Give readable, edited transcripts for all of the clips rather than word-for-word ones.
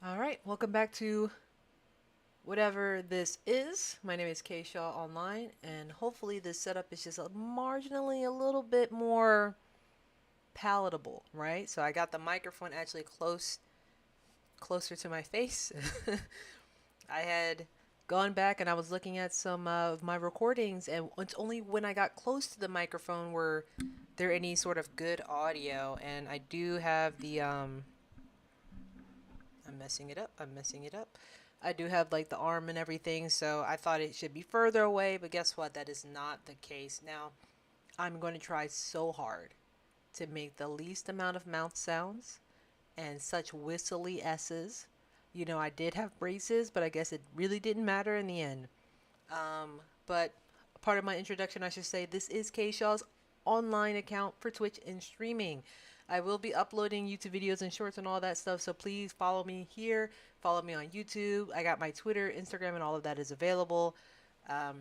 All right, welcome back to whatever this is. My name is Kay Shaw Online, and hopefully this setup is just marginally a little bit more palatable, right? So I got the microphone actually closer to my face. I had gone back and I was looking at some of my recordings, and it's only when I got close to the microphone were there any sort of good audio. And I do have the I'm messing it up. I'm messing it up. I do have like the arm and everything, so I thought it should be further away, but guess what? That is not the case. Now, I'm going to try so hard to make the least amount of mouth sounds and such whistly S's. You know, I did have braces, but I guess it really didn't matter in the end. But part of my introduction, I should say, this is K Shaw's online account for Twitch and streaming. I will be uploading YouTube videos and shorts and all that stuff, so please follow me here. Follow me on YouTube. I got my Twitter, Instagram, and all of that is available. Um,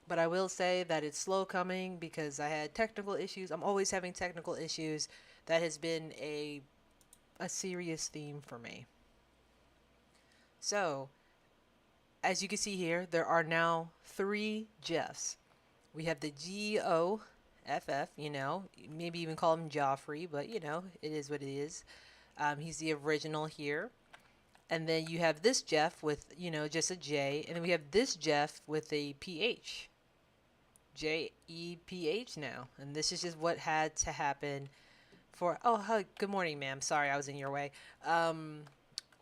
but I will say that it's slow coming because I had technical issues. I'm always having technical issues. That has been a serious theme for me. So, as you can see here, there are now three Jeffs. We have the Goff, maybe even call him Joffrey, but it is what it is. He's the original here. And then you have this Jeff with, just a J. And then we have this Jeff with a PH. Jeph now. And this is just what had to happen for. Oh, hi, good morning, ma'am. Sorry, I was in your way. Um,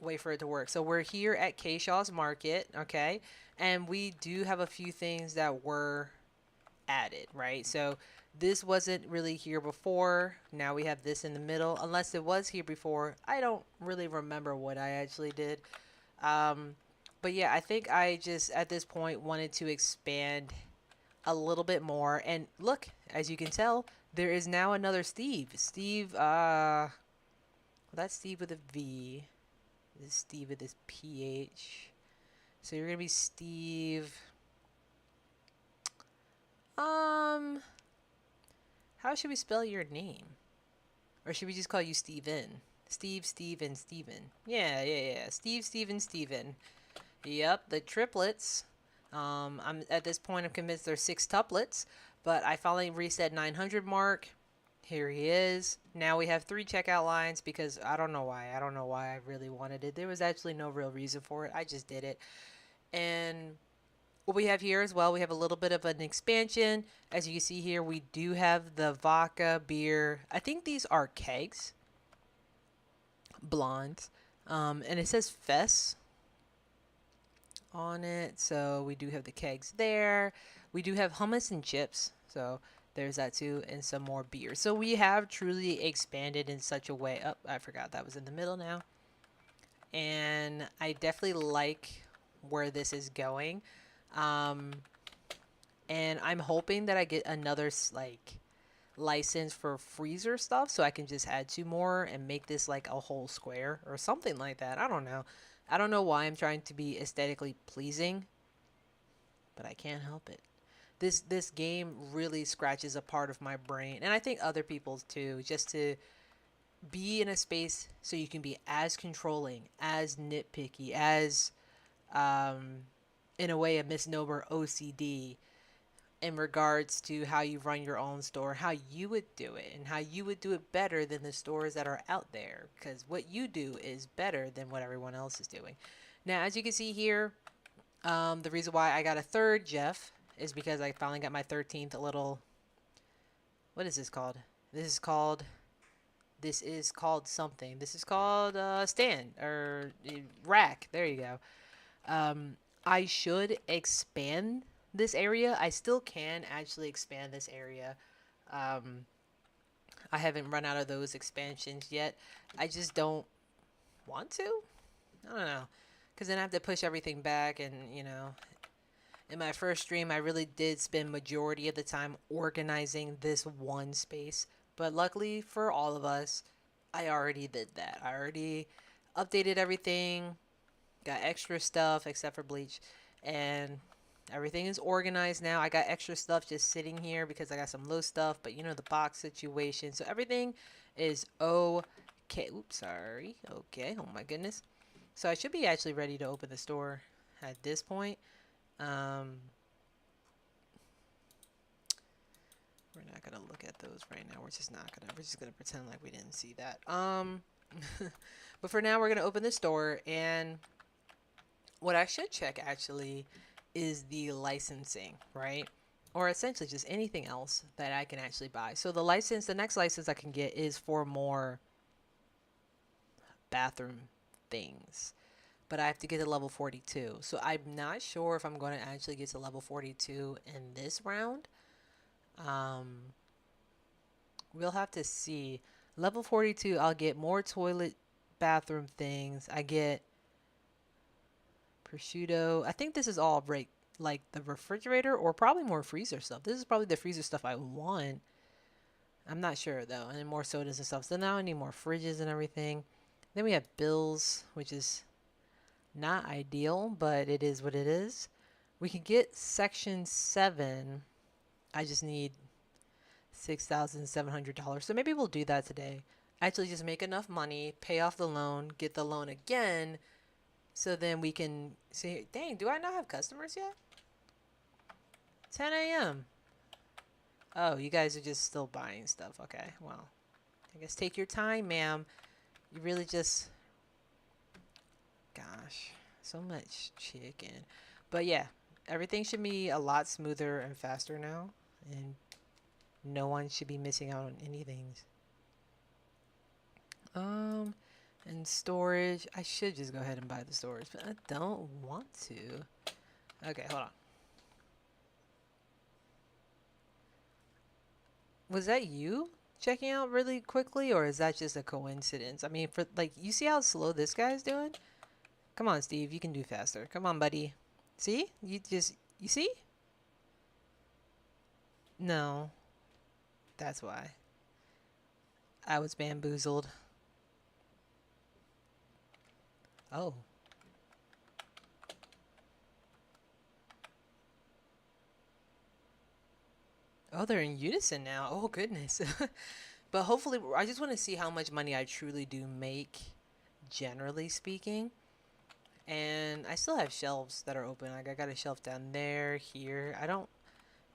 Wait for it to work. So we're here at K Shaw's Market, okay? And we do have a few things that were added, right? So this wasn't really here before. Now we have this in the middle. Unless it was here before. I don't really remember what I actually did. Um, but yeah, I think I just at this point wanted to expand a little bit more. And look, as you can tell, there is now another Steve. That's Steve with a V. This is Steve with this PH. So you're gonna be Steve. Um, how should we spell your name? Or should we just call you Steven? Steve, Steven, Steven. Yeah. Steve, Steven, Steven. Yep, the triplets. I'm at this point. I'm convinced there's six tuplets, but I finally reached that 900 mark. Here he is. Now we have three checkout lines because I don't know why. I don't know why I really wanted it. There was actually no real reason for it. I just did it. And what we have here as well, we have a little bit of an expansion. As you can see here, we do have the vodka beer. I think these are kegs, blondes. And it says Fess on it. So we do have the kegs there. We do have hummus and chips. So there's that too, and some more beer. So we have truly expanded in such a way. Oh, I forgot that was in the middle now. And I definitely like where this is going. Um, and I'm hoping that I get another like license for freezer stuff so I can just add two more and make this like a whole square or something like that. I don't know. I don't know why I'm trying to be aesthetically pleasing, but I can't help it. This game really scratches a part of my brain, and I think other people's too, just to be in a space so you can be as controlling, as nitpicky, as um, in a way a misnomer OCD in regards to how you run your own store, how you would do it, and how you would do it better than the stores that are out there. Because what you do is better than what everyone else is doing. Now, as you can see here, the reason why I got a third Jeff is because I finally got my 13th little. What is this called? This is called. This is called something. This is called stand or rack. There you go. I should expand this area. I still can actually expand this area. Um, I haven't run out of those expansions yet. I just don't want to. I don't know. Because then I have to push everything back. And, in my first stream, I really did spend majority of the time organizing this one space. But luckily for all of us, I already did that. I already updated everything, got extra stuff except for bleach, and everything is organized now. I got extra stuff just sitting here because I got some low stuff, but the box situation. So everything is okay. Oops, sorry. Okay, oh my goodness. So I should be actually ready to open the store at this point. Um, we're not gonna look at those right now. We're just not gonna. We're just gonna pretend like we didn't see that. But for now, we're gonna open the store, and what I should check actually is the licensing, right? Or essentially just anything else that I can actually buy. So the next license I can get is for more bathroom things. But I have to get to level 42. So I'm not sure if I'm going to actually get to level 42 in this round. Um, we'll have to see. Level 42, I'll get more toilet bathroom things. I get prosciutto. I think this is all right, like the refrigerator or probably more freezer stuff. This is probably the freezer stuff I want. I'm not sure though. And then more sodas and stuff. So now I need more fridges and everything. Then we have bills, which is not ideal, but it is what it is. We can get section 7. I just need $6,700. So maybe we'll do that today. Actually just make enough money, pay off the loan, get the loan again, so then we can say, dang, do I not have customers yet? 10 a.m. Oh, you guys are just still buying stuff. Okay, well, I guess take your time, ma'am. You really just... Gosh, so much chicken. But yeah, everything should be a lot smoother and faster now. And no one should be missing out on anything. And storage. I should just go ahead and buy the storage, but I don't want to. Okay, hold on. Was that you checking out really quickly, or is that just a coincidence? I mean, for like, you see how slow this guy's doing? Come on, Steve, you can do faster. Come on, buddy. See? You see? No, that's why. I was bamboozled. Oh. Oh, they're in unison now. Oh, goodness. But hopefully, I just want to see how much money I truly do make, generally speaking. And I still have shelves that are open. Like, I got a shelf down there, here. I don't...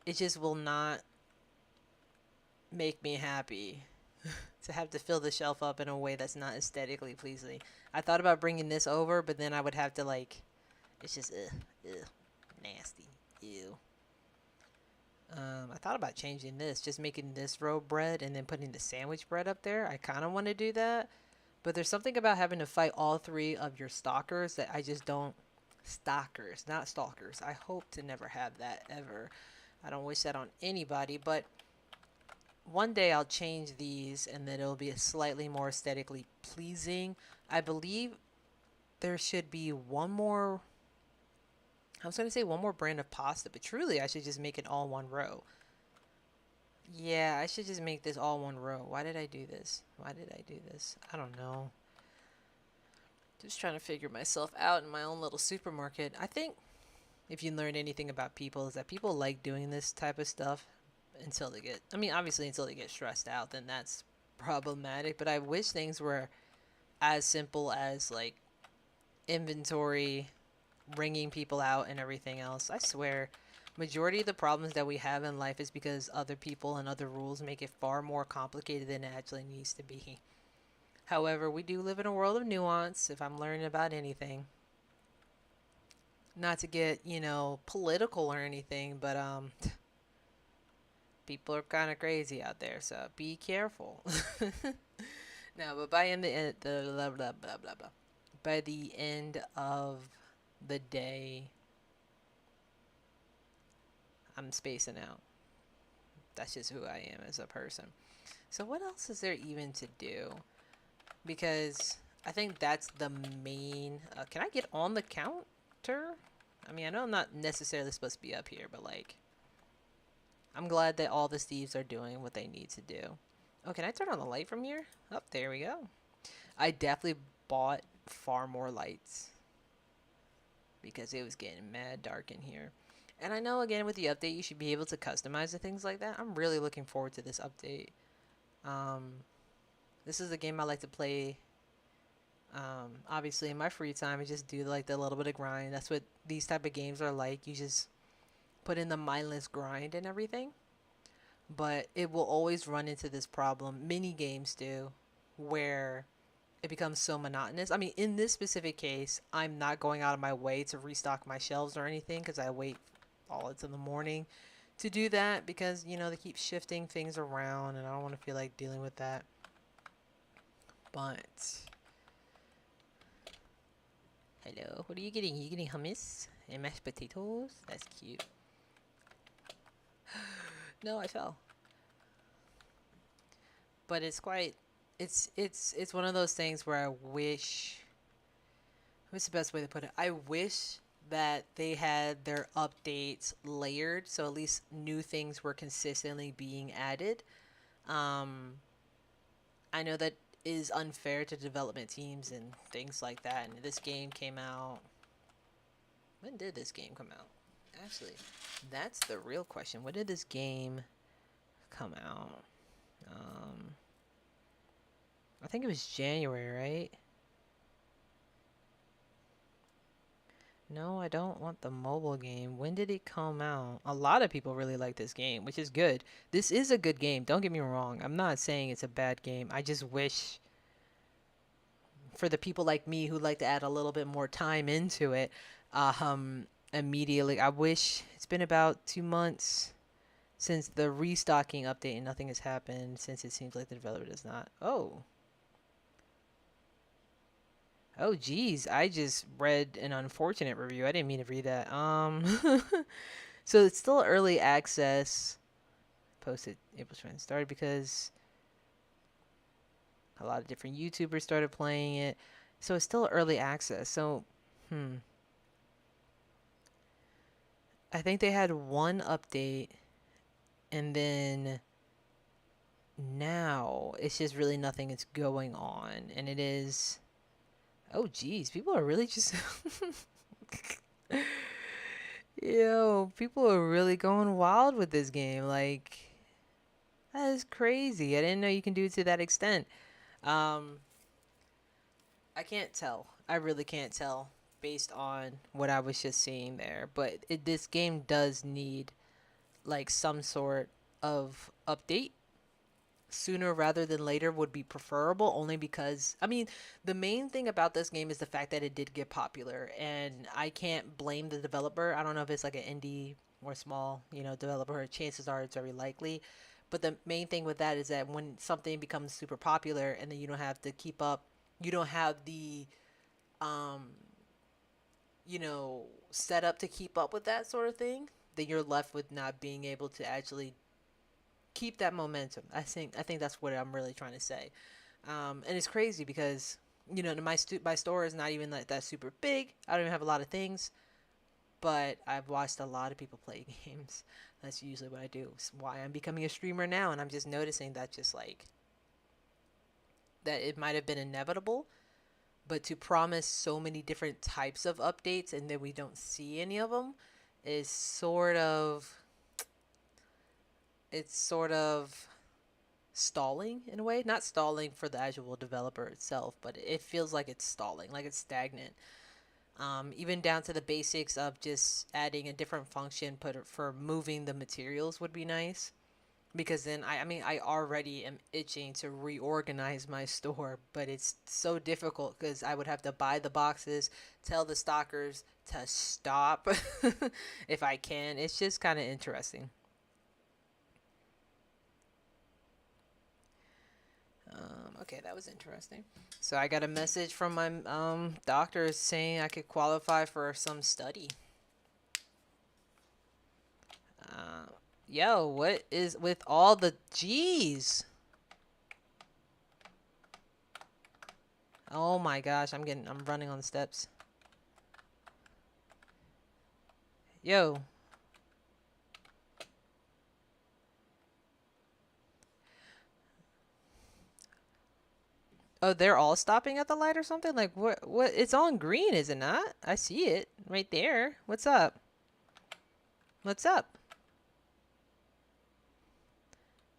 It just will not make me happy to have to fill the shelf up in a way that's not aesthetically pleasing. I thought about bringing this over, but then I would have to, like... It's just, nasty. Ew. I thought about changing this, just making this row bread and then putting the sandwich bread up there. I kind of want to do that, but there's something about having to fight all 3 of your stalkers that I just don't. Stalkers, not stalkers. I hope to never have that ever. I don't wish that on anybody, but one day I'll change these and then it'll be a slightly more aesthetically pleasing. I believe there should be one more. I was going to say one more brand of pasta, but truly I should just make it all one row. Yeah, I should just make this all one row. Why did I do this? Why did I do this? I don't know. Just trying to figure myself out in my own little supermarket. I think if you learn anything about people is that people like doing this type of stuff until they get, I mean, obviously until they get stressed out, then that's problematic. But I wish things were as simple as like inventory, ringing people out and everything else. I swear, majority of the problems that we have in life is because other people and other rules make it far more complicated than it actually needs to be. However, we do live in a world of nuance if I'm learning about anything. Not to get, political or anything, but people are kind of crazy out there, so be careful. No, but by the end, blah, blah, blah, blah, blah. By the end of the day, I'm spacing out. That's just who I am as a person. So what else is there even to do? Because I think that's the main... can I get on the counter? I mean, I know I'm not necessarily supposed to be up here, but like... I'm glad that all the thieves are doing what they need to do. Oh, can I turn on the light from here? Oh, there we go. I definitely bought far more lights because it was getting mad dark in here. And I know, again, with the update, you should be able to customize the things like that. I'm really looking forward to this update. This is a game I like to play Obviously, in my free time, I just do like the little bit of grind. That's what these type of games are like. You just put in the mindless grind and everything. But it will always run into this problem. Mini games do, where it becomes so monotonous. I mean, in this specific case, I'm not going out of my way to restock my shelves or anything because I wait all it's in the morning to do that because, you know, they keep shifting things around and I don't want to feel like dealing with that. But hello, what are you getting? You getting hummus and mashed potatoes? That's cute. No, I fell. But it's quite it's one of those things where I wish, what's the best way to put it? I wish that they had their updates layered so at least new things were consistently being added. Um I know that is unfair to development teams and things like that. And this game came out. When did this game come out? Actually, that's the real question. When did this game come out? I think it was January, right? No, I don't want the mobile game. When did it come out? A lot of people really like this game, which is good. This is a good game. Don't get me wrong. I'm not saying it's a bad game. I just wish for the people like me who like to add a little bit more time into it, immediately. I wish it's been about 2 months since the restocking update and nothing has happened since it seems like the developer does not. Oh, geez. I just read an unfortunate review. I didn't mean to read that. So it's still early access. Posted April 20th started because a lot of different YouTubers started playing it. So it's still early access. So, I think they had one update and then now it's just really nothing is going on. And it is. Oh, geez. People are really just. Yo, people are really going wild with this game. Like, that is crazy. I didn't know you can do it to that extent. Um, I can't tell. I really can't tell based on what I was just seeing there. But this game does need like some sort of update sooner rather than later would be preferable, only because I mean the main thing about this game is the fact that it did get popular, and I can't blame the developer. I don't know if it's like an indie or small, you know, developer. Chances are it's very likely, but the main thing with that is that when something becomes super popular and then you don't have to keep up, you don't have the um you know, set up to keep up with that sort of thing, then you're left with not being able to actually keep that momentum. I think that's what I'm really trying to say. And it's crazy because you know my store is not even like that super big. I don't even have a lot of things, but I've watched a lot of people play games. That's usually what I do. It's why I'm becoming a streamer now, and I'm just noticing that just like that it might have been inevitable, but to promise so many different types of updates and then we don't see any of them is sort of stalling in a way. Not stalling for the actual developer itself, but it feels like it's stalling, like it's stagnant. Even down to the basics of just adding a different function for moving the materials would be nice. Because then I mean I already am itching to reorganize my store, but it's so difficult because I would have to buy the boxes, tell the stockers to stop if I can. It's just kind of interesting. Okay, that was interesting. So I got a message from my doctor saying I could qualify for some study. Uh, Yo, what is with all the G's? Oh my gosh, I'm running on the steps. Yo. Oh, they're all stopping at the light or something? Like what it's on green, is it not? I see it right there. What's up? What's up?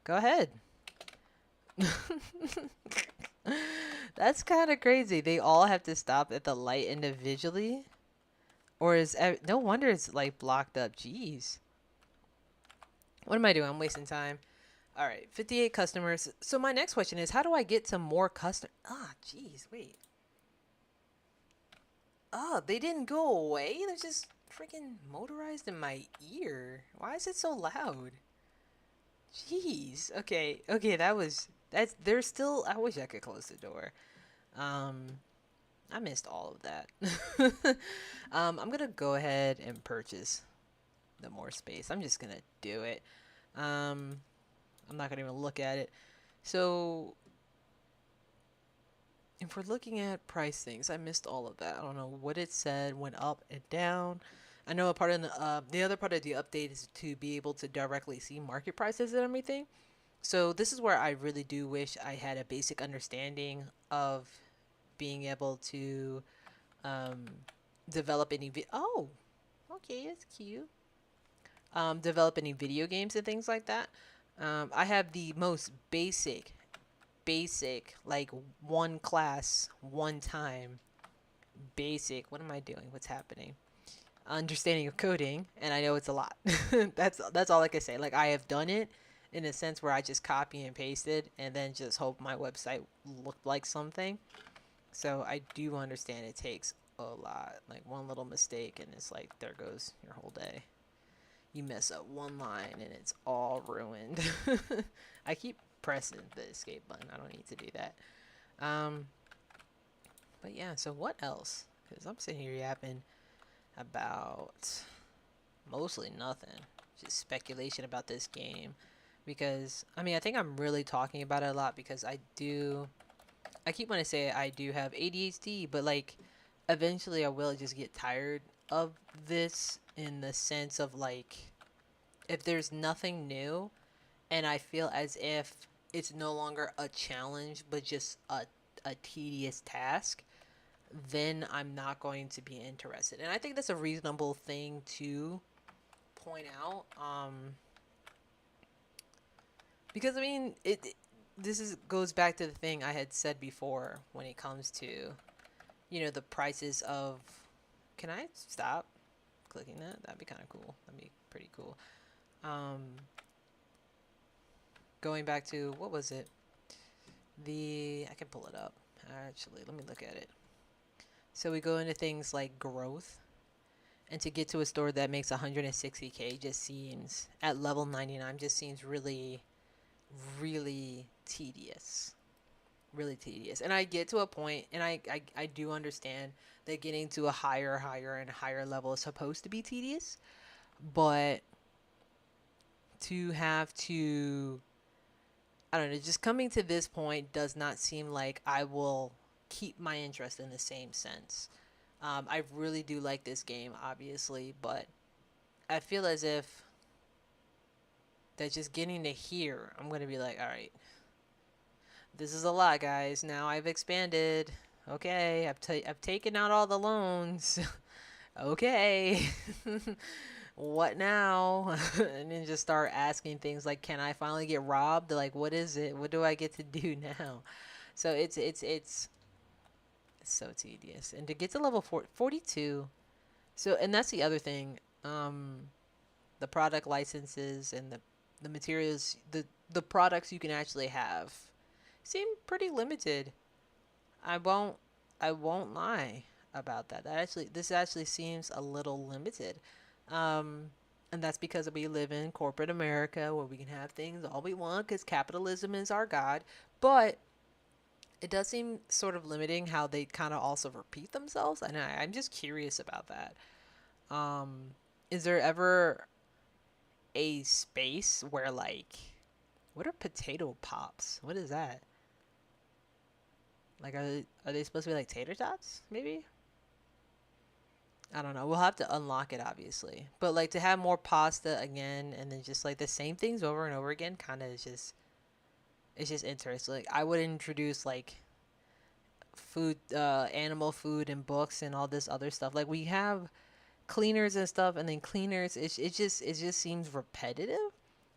Go ahead. That's kind of crazy. They all have to stop at the light individually, or no wonder it's like blocked up. Jeez, what am I doing? I'm wasting time. All right, 58 customers. So my next question is, how do I get some more customers? Ah, jeez, wait. Oh, they didn't go away. They're just freaking motorized in my ear. Why is it so loud? Jeez. Okay. Okay. That's. There's still. I wish I could close the door. Um, I missed all of that. I'm gonna go ahead and purchase the more space. I'm just gonna do it. Um, I'm not gonna even look at it. So if we're looking at price things, I missed all of that. I don't know what it said. Went up and down. I know a part of the other part of the update is to be able to directly see market prices and everything. So this is where I really do wish I had a basic understanding of being able to um, develop any. Oh, okay, it's cute. Develop any video games and things like that. I have the most basic, like one class, one time, basic. What am I doing? What's happening? Understanding of coding, and I know it's a lot. That's all I can say. Like I have done it in a sense where I just copy and pasted and then just hope my website looked like something. So I do understand it takes a lot. Like one little mistake and it's like there goes your whole day. You mess up one line and it's all ruined. I keep pressing the escape button. I don't need to do that. Um, but yeah, so what else? Because I'm sitting here yapping about mostly nothing. Just speculation about this game. Because, I mean, I think I'm really talking about it a lot because I keep wanting to say I do have ADHD, but like, eventually I will just get tired of this in the sense of like, if there's nothing new and I feel as if it's no longer a challenge but just a tedious task, then I'm not going to be interested. And I think that's a reasonable thing to point out. Because I mean, this is goes back to the thing I had said before when it comes to, the prices of. Can I stop clicking that? That'd be kind of cool. That'd be pretty cool. Um, Going back to what was it? I can pull it up. Actually, let me look at it. So we go into things like growth, and to get to a store that makes 160K just seems at level 99 just seems really, really tedious. Really tedious. And I get to a point, and I do understand that getting to a higher and higher level is supposed to be tedious, but to have to, I don't know, just coming to this point does not seem like I will keep my interest in the same sense. I really do like this game, obviously, but I feel as if that just getting to here, I'm going to be like, all right, this is a lot, guys. Now I've expanded. Okay, I've taken out all the loans. Okay. What now? And then just start asking things like, can I finally get robbed? Like, what is it? What do I get to do now? So it's so tedious. And to get to level 42, so and that's the other thing. The product licenses and the materials, the products you can actually have seem pretty limited. I won't I won't lie about that. This actually seems a little limited. Um, and that's because we live in corporate America where we can have things all we want because capitalism is our god. But it does seem sort of limiting how they kind of also repeat themselves, and I'm just curious about that. Um, is there ever a space where like, what are potato pops? What is that? Like, are they supposed to be like tater tots? Maybe. I don't know. We'll have to unlock it, obviously. But like to have more pasta again, and then just like the same things over and over again, kind of is just it's just interesting. Like I would introduce like food, animal food, and books, and all this other stuff. Like we have cleaners and stuff, and then cleaners. It just seems repetitive.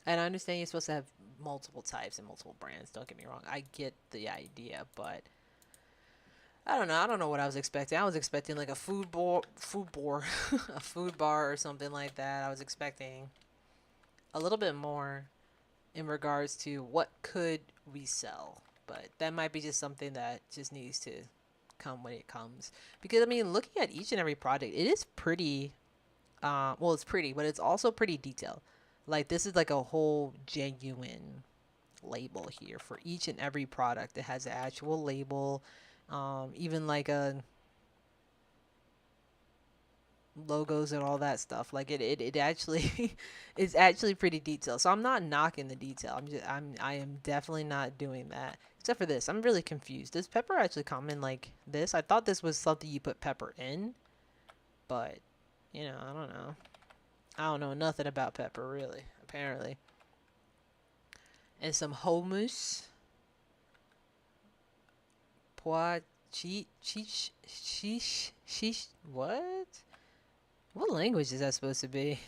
And I understand you're supposed to have multiple types and multiple brands. Don't get me wrong. I get the idea, but I don't know. I don't know what I was expecting. I was expecting like a a food bar or something like that. I was expecting a little bit more in regards to what could we sell, but that might be just something that just needs to come when it comes. Because I mean, looking at each and every product, it is pretty. Well, it's pretty, but it's also pretty detailed. Like this is like a whole genuine label here for each and every product. It has an actual label, even like a logos and all that stuff. Like it actually is actually pretty detailed. So I'm not knocking the detail. I am definitely not doing that. Except for this. I'm really confused. Does pepper actually come in like this? I thought this was something you put pepper in, but you know, I don't know. I don't know nothing about pepper really, apparently. And some hummus. Pois chiche. What? What language is that supposed to be?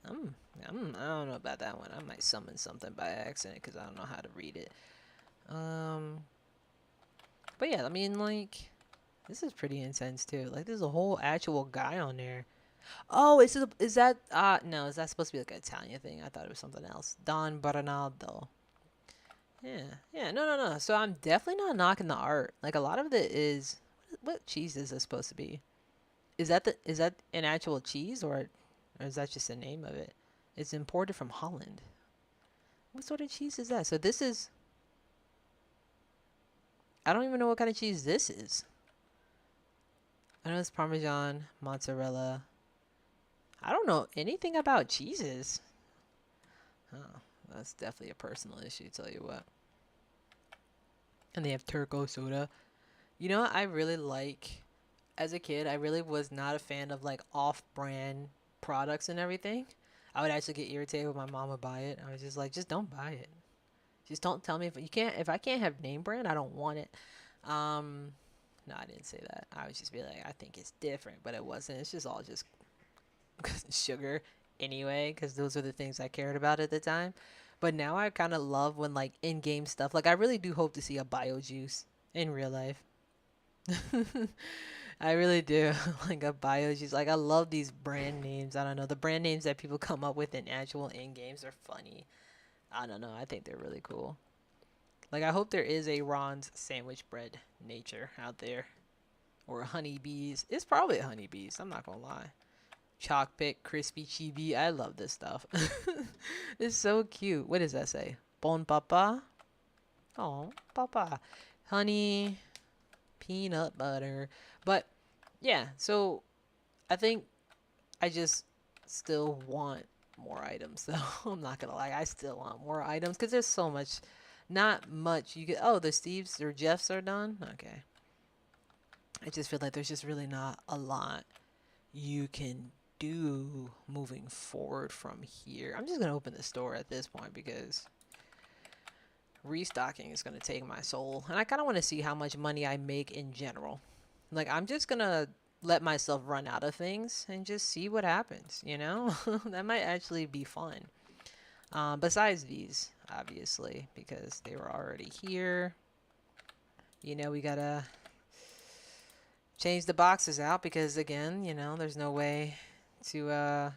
I'm, I don't know about that one. I might summon something by accident because I don't know how to read it. But yeah, I mean, like, this is pretty intense too. Like, there's a whole actual guy on there. Oh, is that, no, is that supposed to be like an Italian thing? I thought it was something else. Don Bernardo. Yeah, yeah, no. So I'm definitely not knocking the art. Like, a lot of it is, what cheese is this supposed to be? Is that an actual cheese or is that just the name of it? It's imported from Holland. What sort of cheese is that? So this is, I don't even know what kind of cheese this is. I know it's Parmesan, mozzarella. I don't know anything about cheeses. Oh, that's definitely a personal issue, tell you what. And they have turco soda. You know what I really like? As a kid, I really was not a fan of like off-brand products and everything. I would actually get irritated when my mom would buy it. I was just like, just don't buy it. Just don't tell me if I can't have name brand, I don't want it. No, I didn't say that. I would just be like, I think it's different, but it wasn't. It's just all just sugar anyway, because those are the things I cared about at the time. But now I kind of love when like in-game stuff. Like I really do hope to see a bio juice in real life. I really do. Like a bio juice. Like I love these brand names. I don't know. The brand names that people come up with in actual in games are funny. I don't know. I think they're really cool. Like I hope there is a Ron's sandwich bread nature out there. Or honeybees. It's probably honeybees. I'm not gonna lie. Chalk pick, crispy chibi. I love this stuff. It's so cute. What does that say? Bon papa? Oh, papa. Honey, peanut butter. But yeah, so I think I just still want more items though. I'm not gonna lie, I still want more items because there's so much, not much you get. Oh, the Steves or Jeffs are done. Okay, I just feel like there's just really not a lot you can do moving forward from here. I'm just gonna open the store at this point because restocking is gonna take my soul, and I kind of want to see how much money I make in general. Like I'm just gonna let myself run out of things and just see what happens, you know? That might actually be fun. Besides these, obviously, because they were already here. You know, we gotta change the boxes out because, again, you know, there's no way to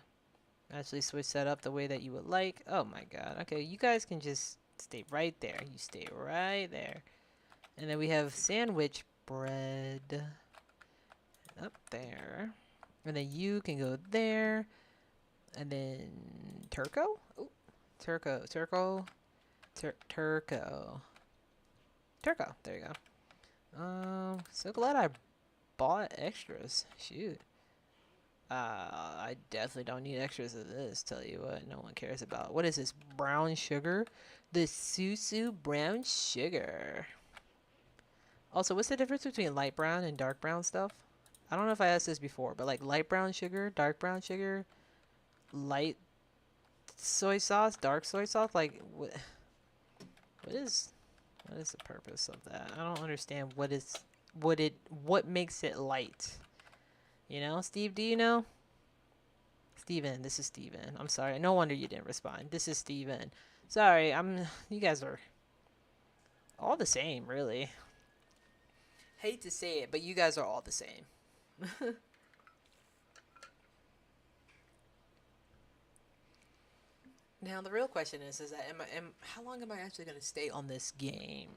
actually switch that up the way that you would like. Oh my god. Okay, you guys can just stay right there. You stay right there. And then we have sandwich bread up there. And then you can go there. And then Turco? Ooh, Turco. There you go. So glad I bought extras. Shoot. I definitely don't need extras of this. Tell you what, no one cares about. What is this? Brown sugar? The Susu brown sugar. Also, what's the difference between light brown and dark brown stuff? I don't know if I asked this before, but like light brown sugar, dark brown sugar, light soy sauce, dark soy sauce. Like what is the purpose of that? I don't understand what makes it light. You know, Steve, do you know? Steven, this is Steven. I'm sorry. No wonder you didn't respond. This is Steven. Sorry, you guys are all the same, really. Hate to say it, but you guys are all the same. Now the real question is that how long am I actually going to stay on this game?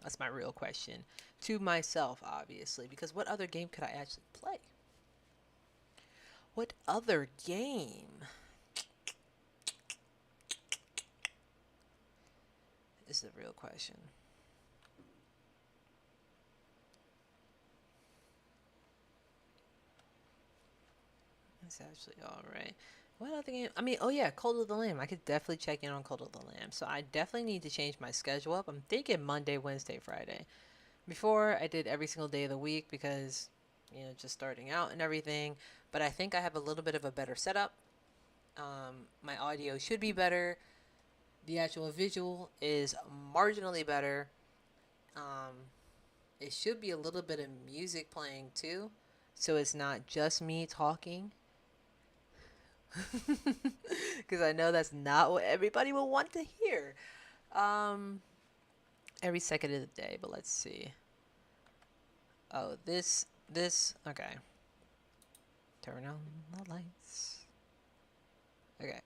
That's my real question to myself, obviously, because what other game could I actually play? What other game is the real question. That's actually all right. What other game? I mean, oh yeah, Cult of the Lamb. I could definitely check in on Cult of the Lamb. So I definitely need to change my schedule up. I'm thinking Monday, Wednesday, Friday. Before I did every single day of the week because, just starting out and everything. But I think I have a little bit of a better setup. My audio should be better. The actual visual is marginally better. Um, it should be a little bit of music playing too. So it's not just me talking. Because I know that's not what everybody will want to hear. Um, every second of the day, but let's see. Oh, okay. Turn on the lights. Okay.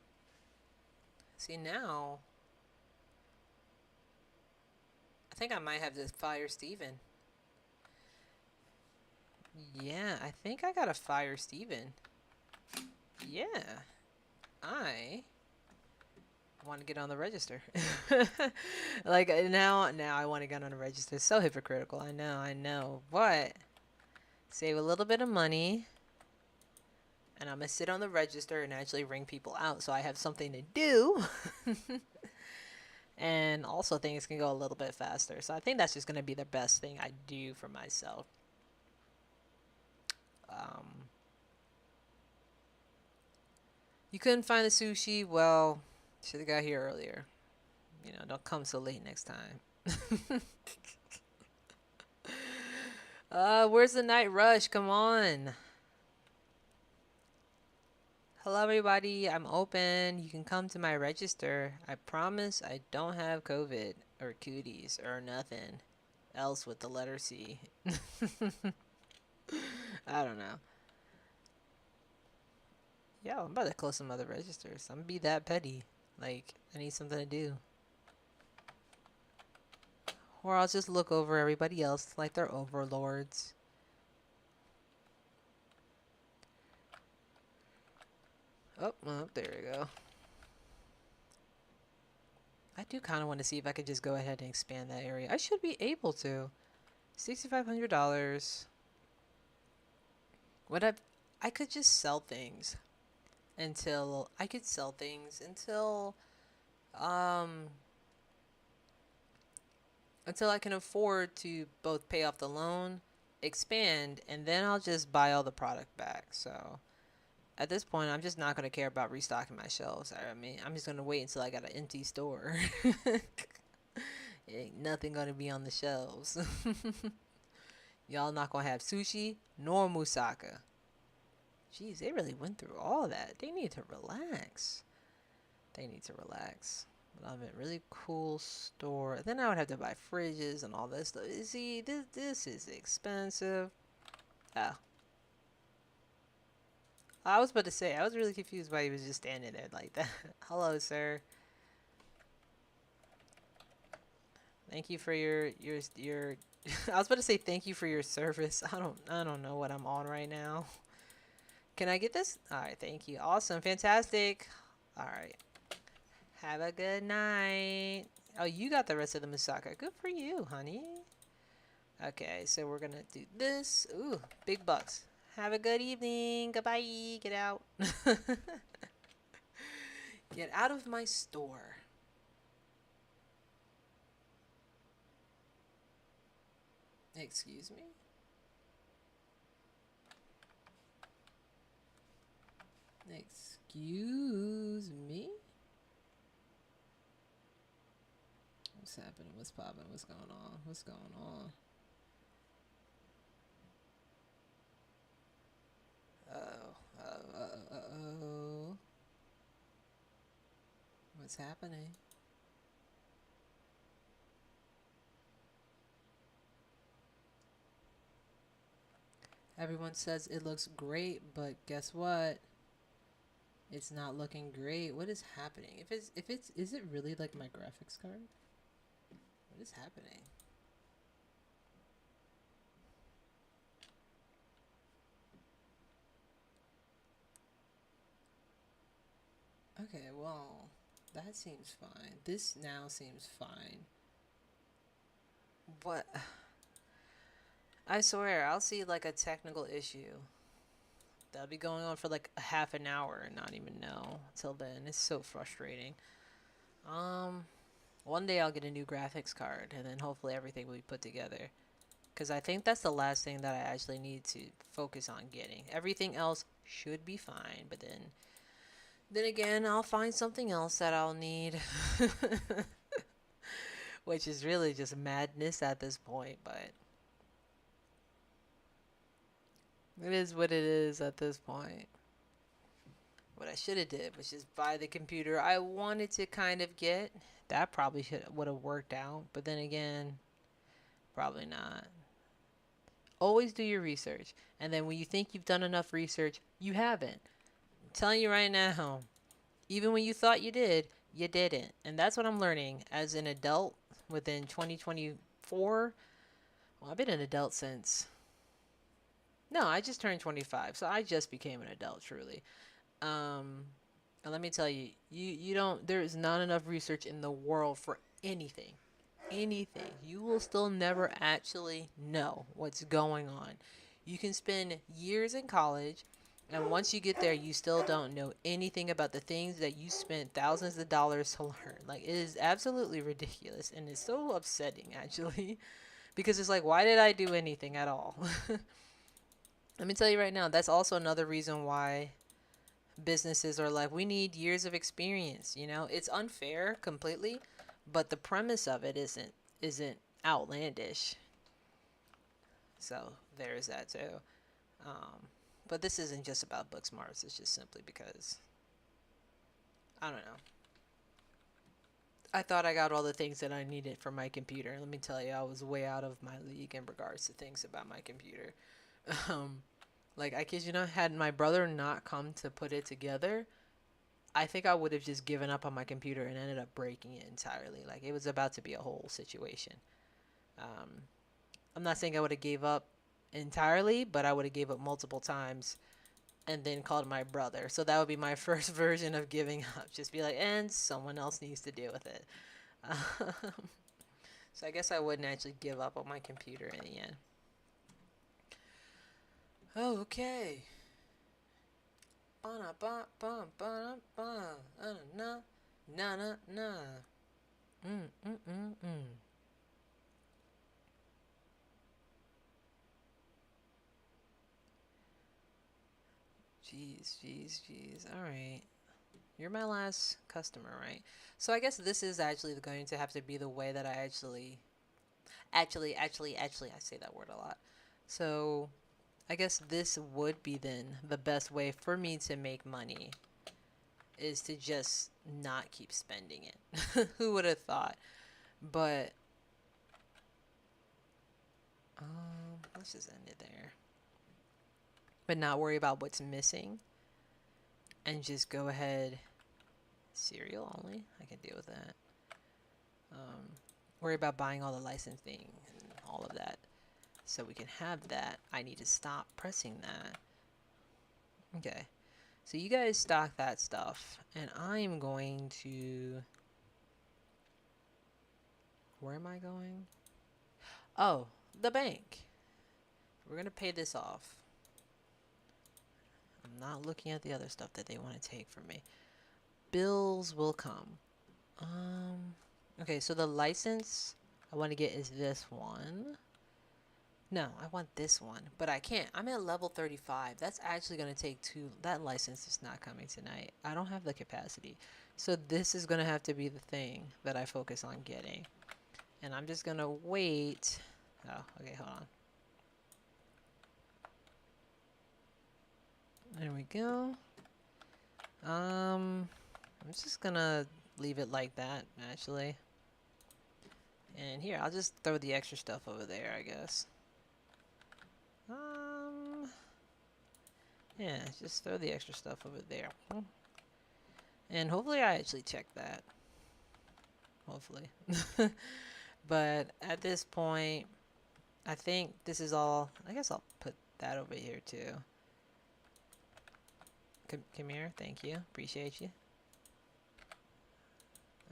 See, now, I think I might have to fire Steven. Yeah, I think I gotta fire Steven. Yeah. I want to get on the register. Like, now I want to get on the register. It's so hypocritical. I know. But, save a little bit of money. And I'm going to sit on the register and actually ring people out so I have something to do. And also things can go a little bit faster. So I think that's just going to be the best thing I do for myself. You couldn't find the sushi? Well, should have got here earlier. Don't come so late next time. Where's the night rush? Come on. Hello, everybody. I'm open. You can come to my register. I promise I don't have COVID or cooties or nothing else with the letter C. I don't know. Yeah, I'm about to close some other registers. I'm gonna be that petty. Like, I need something to do. Or I'll just look over everybody else like they're overlords. Oh, there we go. I do kind of want to see if I could just go ahead and expand that area. I should be able to. $6,500. What I could just sell things until um until I can afford to both pay off the loan, expand, and then I'll just buy all the product back. So at this point, I'm just not going to care about restocking my shelves. I mean, I'm just going to wait until I got an empty store. Ain't nothing going to be on the shelves. Y'all not going to have sushi nor moussaka. Jeez, they really went through all that. They need to relax. But I'm a really cool store. Then I would have to buy fridges and all this stuff. See, this is expensive. Oh. I was about to say, I was really confused why he was just standing there like that. Hello, sir. Thank you for your I was about to say thank you for your service. I don't know what I'm on right now. Can I get this? All right, thank you. Awesome, fantastic. All right. Have a good night. Oh, you got the rest of the moussaka. Good for you, honey. Okay, so we're gonna do this. Ooh, big bucks. Have a good evening. Goodbye. Get out. Get out of my store. Excuse me? Excuse me? What's happening? What's popping? What's going on? What's going on? Uh-oh. What's happening? Everyone says it looks great, but guess what? It's not looking great. What is happening? Is it really like my graphics card? What is happening? Okay, well, that seems fine. This now seems fine. What? I swear, I'll see like a technical issue. That'll be going on for like a half an hour and not even know. Till then, it's so frustrating. Um, One day I'll get a new graphics card and then hopefully everything will be put together. Because I think that's the last thing that I actually need to focus on getting. Everything else should be fine, but then again, I'll find something else that I'll need. Which is really just madness at this point, but it is what it is at this point. What I should have did was just buy the computer I wanted to kind of get. That probably would have worked out, but then again, probably not. Always do your research, and then when you think you've done enough research, you haven't. I'm telling you right now, even when you thought you didn't, and that's what I'm learning as an adult within 2024. Well, I've been an adult since. No, I just turned 25, so I just became an adult, truly. Um, and let me tell you, you don't. There is not enough research in the world for anything. Anything. You will still never actually know what's going on. You can spend years in college, and once you get there, you still don't know anything about the things that you spent thousands of dollars to learn. Like, it is absolutely ridiculous, and it's so upsetting, actually, because it's like, why did I do anything at all? Let me tell you right now, that's also another reason why businesses are like, we need years of experience. It's unfair completely, but the premise of it isn't outlandish. So there's that too. um, but this isn't just about book smarts. It's just simply because I don't know, I thought I got all the things that I needed for my computer. Let me tell you, I was way out of my league in regards to things about my computer. um, like, I kid you not, had my brother not come to put it together, I think I would have just given up on my computer and ended up breaking it entirely. Like, it was about to be a whole situation. Um, I'm not saying I would have gave up entirely, but I would have gave up multiple times and then called my brother. So that would be my first version of giving up. Just be like, and someone else needs to deal with it. Um, so I guess I wouldn't actually give up on my computer in the end. Oh, okay. Ba ba ba ba ba na na na na. Mm mm mm mm. Jeez, jeez, jeez. All right. You're my last customer, right? So I guess this is actually going to have to be the way that I actually, I say that word a lot. So I guess this would be then the best way for me to make money is to just not keep spending it. Who would have thought? But let's just end it there. But not worry about what's missing and just go ahead. Cereal only? I can deal with that. Um, Worry about buying all the licensing and all of that. So we can have that. I need to stop pressing that. Okay. So you guys stock that stuff. And I'm going to... Where am I going? Oh, the bank. We're going to pay this off. I'm not looking at the other stuff that they want to take from me. Bills will come. Okay, so the license I want to get is this one. No, I want this one, but I can't. I'm at level 35. That's actually going to take two. That license is not coming tonight. I don't have the capacity. So this is going to have to be the thing that I focus on getting. And I'm just going to wait. Oh, okay, hold on. There we go. I'm just going to leave it like that, actually. And here, I'll just throw the extra stuff over there, I guess. Yeah, just throw the extra stuff over there. And hopefully I actually checked that. Hopefully. But at this point, I think this is all. I guess I'll put that over here too. Come here. Thank you. Appreciate you.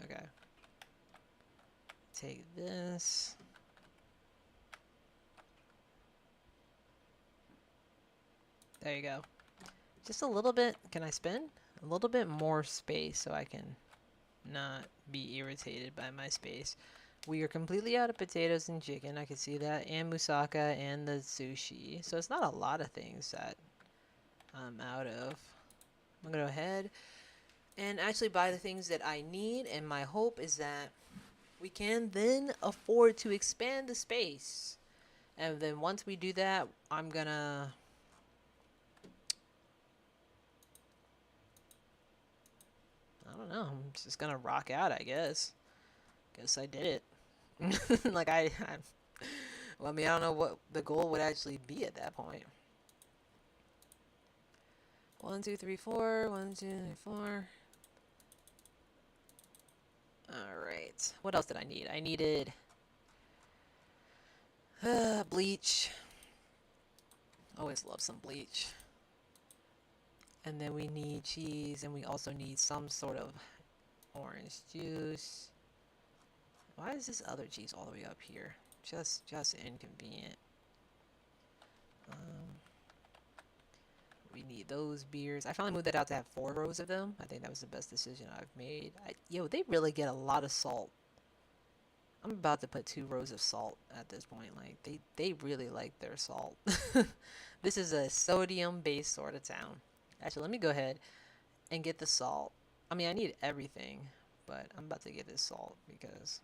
Okay. Take this. There you go. Just a little bit. Can I spin? A little bit more space so I can not be irritated by my space. We are completely out of potatoes and chicken. I can see that. And moussaka and the sushi. So it's not a lot of things that I'm out of. I'm going to go ahead and actually buy the things that I need. And my hope is that we can then afford to expand the space. And then once we do that, I'm going to... I don't know. I'm just going to rock out, I guess. Guess I did it. Like, well, I mean, I don't know what the goal would actually be at that point. 1, 2, 3, 4. 1, 2, 3, 4. Alright. What else did I need? I needed bleach. Always love some bleach. And then we need cheese, and we also need some sort of orange juice. Why is this other cheese all the way up here? Just inconvenient. We need those beers. I finally moved that out to have 4 rows of them. I think that was the best decision I've made. Yo, they really get a lot of salt. I'm about to put 2 rows of salt at this point. Like, they really like their salt. This is a sodium-based sort of town. Actually, let me go ahead and get the salt. I mean, I need everything, but I'm about to get this salt because...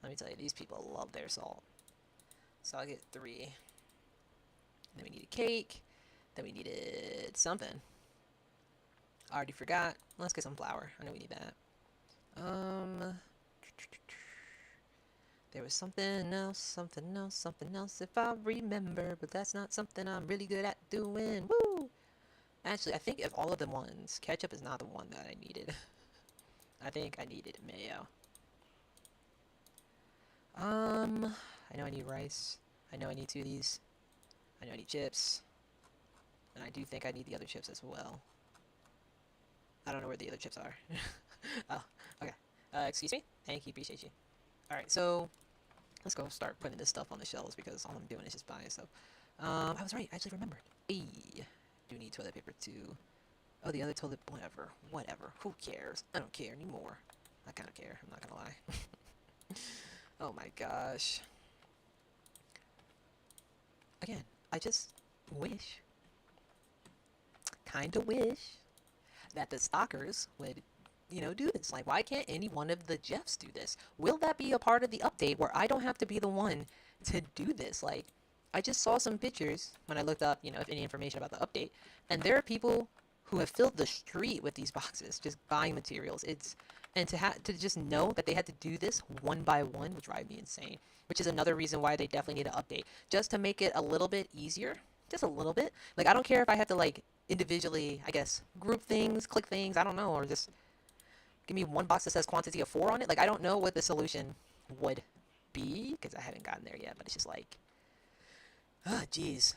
Let me tell you, these people love their salt. So I'll get 3. Then we need a cake. Then we needed something. I already forgot. Let's get some flour. I know we need that. There was something else if I remember, but that's not something I'm really good at doing. Woo! Actually, I think of all of the ones, ketchup is not the one that I needed. I think I needed mayo. I know I need rice. I know I need 2 of these. I know I need chips. And I do think I need the other chips as well. I don't know where the other chips are. Oh, okay. Excuse me? Thank you, appreciate you. Alright, so let's go start putting this stuff on the shelves because all I'm doing is just buying stuff. I was right, I actually remembered. Hey, do need toilet paper too. Oh, the other toilet, whatever. Who cares? I don't care anymore. I kind of care, I'm not gonna lie. Oh my gosh. Again, I just wish, kinda wish, that the stalkers would, do this. Like, why can't any one of the Jeffs do this? Will that be a part of the update where I don't have to be the one to do this? Like, I just saw some pictures when I looked up, if any information about the update, and there are people who have filled the street with these boxes, just buying materials. And to just know that they had to do this one by one would drive me insane. Which is another reason why they definitely need to update, just to make it a little bit easier, just a little bit. Like, I don't care if I have to, like, individually, I guess, group things, click things, I don't know, or just give me one box that says quantity of 4 on it. Like, I don't know what the solution would be, because I haven't gotten there yet, but it's just like, jeez.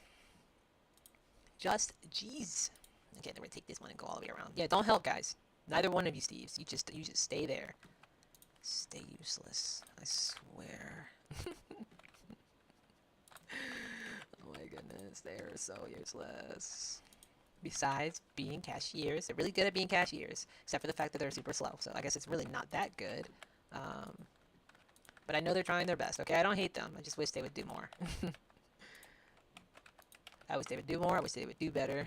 Just, jeez. Okay, then we're gonna take this one and go all the way around. Yeah, don't help, guys. Neither one of you Steves. You just stay there. Stay useless. I swear. Oh my goodness, they're so useless. Besides being cashiers, they're really good at being cashiers, except for the fact that they're super slow. So I guess it's really not that good. But I know they're trying their best. Okay, I don't hate them. I just wish they would do more. I wish they would do more. I wish they would do better.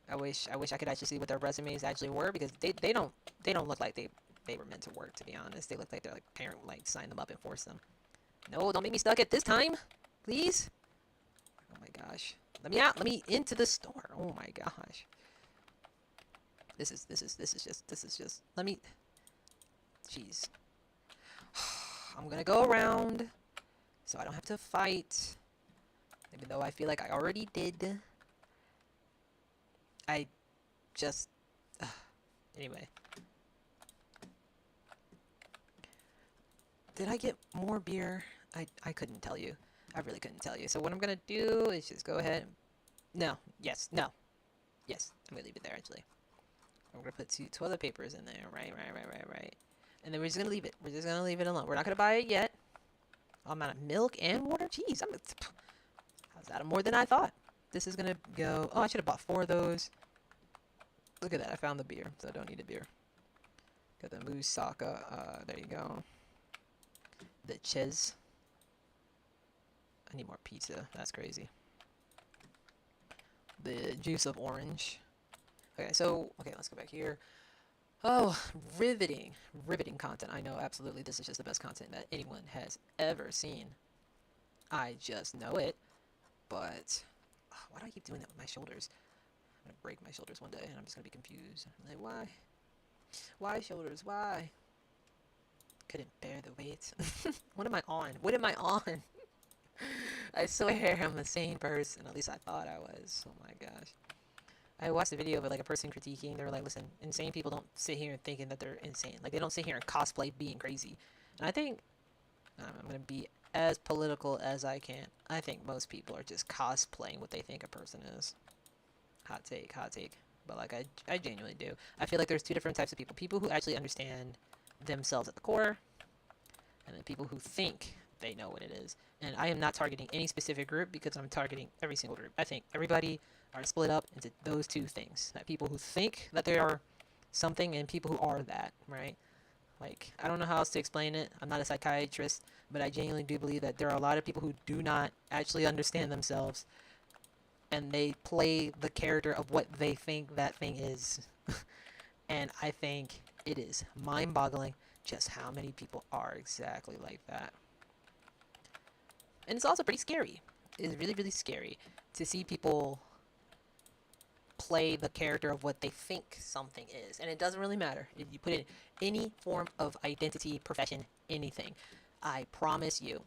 I wish I could actually see what their resumes actually were, because they don't look like they were meant to work, to be honest. They look like their parent would sign them up and force them. No, don't make me stuck at this time, please. Oh my gosh, let me out. Let me into the store. Oh my gosh. This is just. Let me. Jeez. I'm gonna go around, so I don't have to fight, even though I feel like I already did. I just anyway. Did I get more beer? I couldn't tell you. I really couldn't tell you. So what I'm gonna do is just go ahead. No. Yes. No. Yes. I'm gonna leave it there actually. I'm gonna put two toilet papers in there. Right. And then we're just gonna leave it. We're just gonna leave it alone. We're not gonna buy it yet. Amount of milk and water. Jeez, how's that more than I thought? This is gonna go. Oh, I should have bought 4 of those. Look at that. I found the beer, so I don't need a beer. Got the moussaka. There you go. The cheese. I need more pizza. That's crazy. The juice of orange. Okay, so let's go back here. Oh, riveting content. I know absolutely this is just the best content that anyone has ever seen. I just know it. But why do I keep doing that with my shoulders? I'm gonna break my shoulders one day, and I'm just gonna be confused. I'm like, why? Why shoulders? Why? Couldn't bear the weight. What am I on? What am I on? I swear I'm the sane person. At least I thought I was. Oh my gosh. I watched a video of like a person critiquing. They were like, listen, insane people don't sit here and thinking that they're insane. Like they don't sit here and cosplay being crazy. And I think I'm gonna be as political as I can. I think most people are just cosplaying what they think a person is. Hot take. But like I genuinely do. I feel like there's 2 different types of people. People who actually understand themselves at the core, and then people who think they know what it is. And I am not targeting any specific group because I'm targeting every single group. I think everybody are split up into those 2 things. That people who think that they are something and people who are that, right? Like, I don't know how else to explain it. I'm not a psychiatrist, but I genuinely do believe that there are a lot of people who do not actually understand themselves, and they play the character of what they think that thing is. And I think it is mind-boggling just how many people are exactly like that. And it's also pretty scary. It's really, really scary to see people play the character of what they think something is. And it doesn't really matter. If you put in any form of identity, profession, anything, I promise you,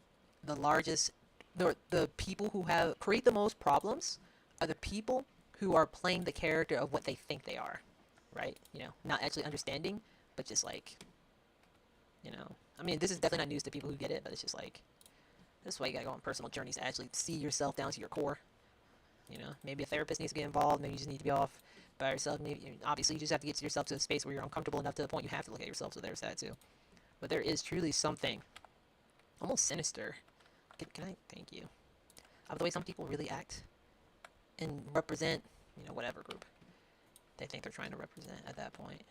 the people who create the most problems are the people who are playing the character of what they think they are, right? Not actually understanding, but just like, I mean, this is definitely not news to people who get it, but it's just like, this is why you gotta go on personal journeys to actually see yourself down to your core. Maybe a therapist needs to get involved. Maybe you just need to be off by yourself. Maybe, obviously, you just have to get yourself to a space where you're uncomfortable enough to the point you have to look at yourself. So there's that too. But there is truly something almost sinister. Can I thank you? Of the way some people really act and represent, whatever group they think they're trying to represent at that point.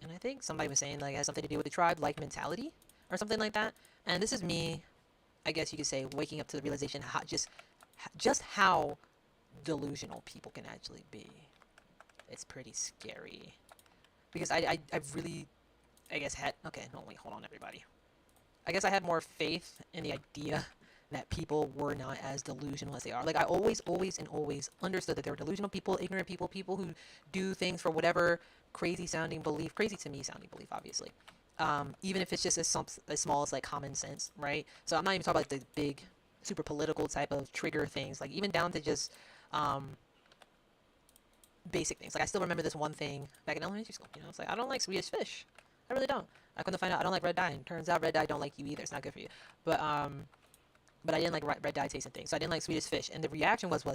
And I think somebody was saying like it has something to do with the tribe-like mentality or something like that. And this is me, I guess you could say, waking up to the realization how just how delusional people can actually be. It's pretty scary. Because I've really, I guess, okay, no, wait, hold on, everybody. I guess I had more faith in the idea that people were not as delusional as they are. Like, I always understood that there were delusional people, ignorant people, people who do things for whatever crazy to me sounding belief, obviously. Even if it's just as small as, like, common sense, right? So I'm not even talking about, like, the big, super political type of trigger things. Like, even down to just, basic things. Like, I still remember this one thing back in elementary school. It's like, I don't like Swedish fish. I really don't. I couldn't find out I don't like red dye, and turns out red dye don't like you either. It's not good for you. But I didn't like red dye tasting things, so I didn't like Swedish fish. And the reaction was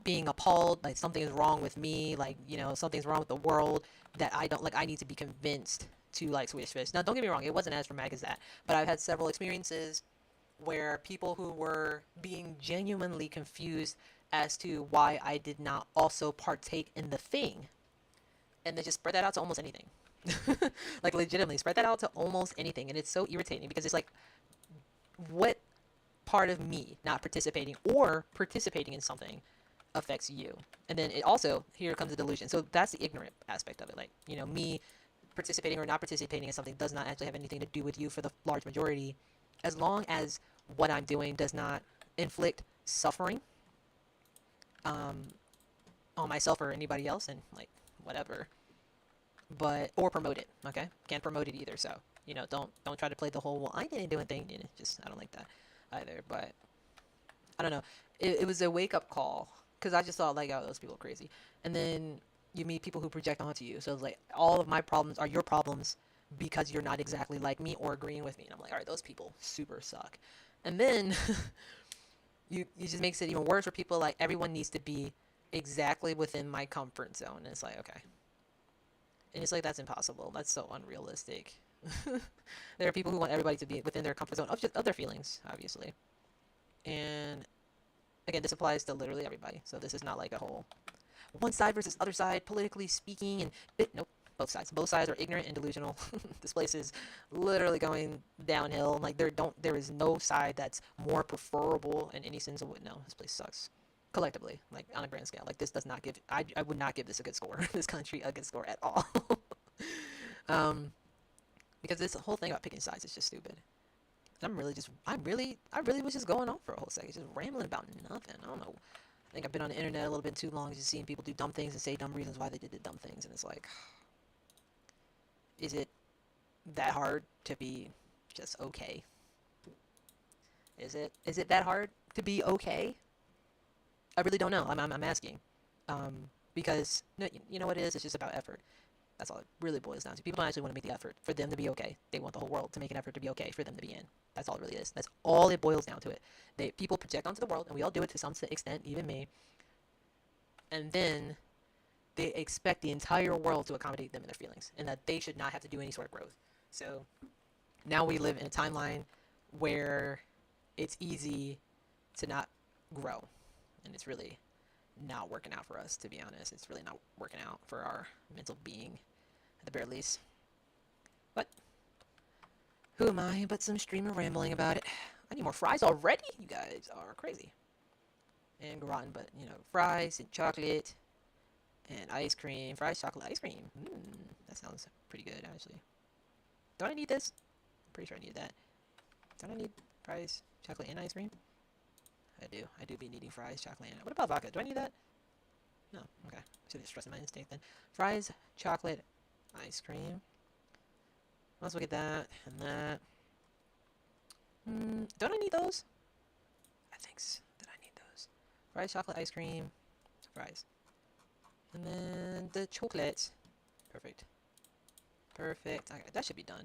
being appalled, like something is wrong with me, like something's wrong with the world, that I don't like. I need to be convinced to like Swedish fish. Now, don't get me wrong, it wasn't as dramatic as that, but I've had several experiences where people who were being genuinely confused as to why I did not also partake in the thing, and they just spread that out to almost anything. Like, legitimately spread that out to almost anything, and it's so irritating because it's like, what part of me not participating or participating in something affects you? And then it also, here comes the delusion. So that's the ignorant aspect of it. Like, me participating or not participating in something does not actually have anything to do with you for the large majority, as long as what I'm doing does not inflict suffering on myself or anybody else, and like whatever, or promote it. Okay, can't promote it either. So don't try to play the whole, well, I didn't do anything. I don't like that either. But I don't know. It was a wake up call because I just thought like, oh, those people are crazy. And then you meet people who project onto you. So it's like all of my problems are your problems because you're not exactly like me or agreeing with me. And I'm like, all right, those people super suck. And then you just makes it even worse for people like everyone needs to be exactly within my comfort zone. And it's like, okay. And it's like that's impossible. That's so unrealistic. There are people who want everybody to be within their comfort zone of just of their feelings, obviously. And again, this applies to literally everybody. So this is not like a whole one side versus other side, politically speaking, and nope, both sides. Both sides are ignorant and delusional. This place is literally going downhill. Like there is no side that's more preferable in any sense of what. No, this place sucks. Collectively, like on a grand scale, like this does not give. I would not give this a good score. This country a good score at all. um, because this whole thing about picking sides is just stupid. I really was just going on for a whole second, just rambling about nothing. I don't know. I think I've been on the internet a little bit too long, just seeing people do dumb things and say dumb reasons why they did the dumb things, and it's like, is it that hard to be just okay? Is it that hard to be okay? I really don't know. I'm asking, because you know what it is. It's just about effort. That's all it really boils down to. People don't actually want to make the effort for them to be okay. They want the whole world to make an effort to be okay for them to be in. That's all it really is. That's all it boils down to it. People project onto the world, and we all do it to some extent, even me. And then they expect the entire world to accommodate them in their feelings, and that they should not have to do any sort of growth. So now we live in a timeline where it's easy to not grow, and it's really not working out for us, to be honest. It's really not working out for our mental being, at the very least. But who am I but some streamer rambling about it? I need more fries already? You guys are crazy. And gratin, but fries and chocolate and ice cream. Fries, chocolate, ice cream. That sounds pretty good, actually. Don't I need this? I'm pretty sure I need that. Don't I need fries, chocolate, and ice cream? I do. I do be needing fries, chocolate, and... What about vodka? Do I need that? No. Okay. Should have trusted my instinct then. Fries, chocolate, ice cream. Let's look at that and that. Don't I need those? I think so. Did I need those? Fries, chocolate, ice cream, fries. And then the chocolate. Perfect. Perfect. Okay, that should be done.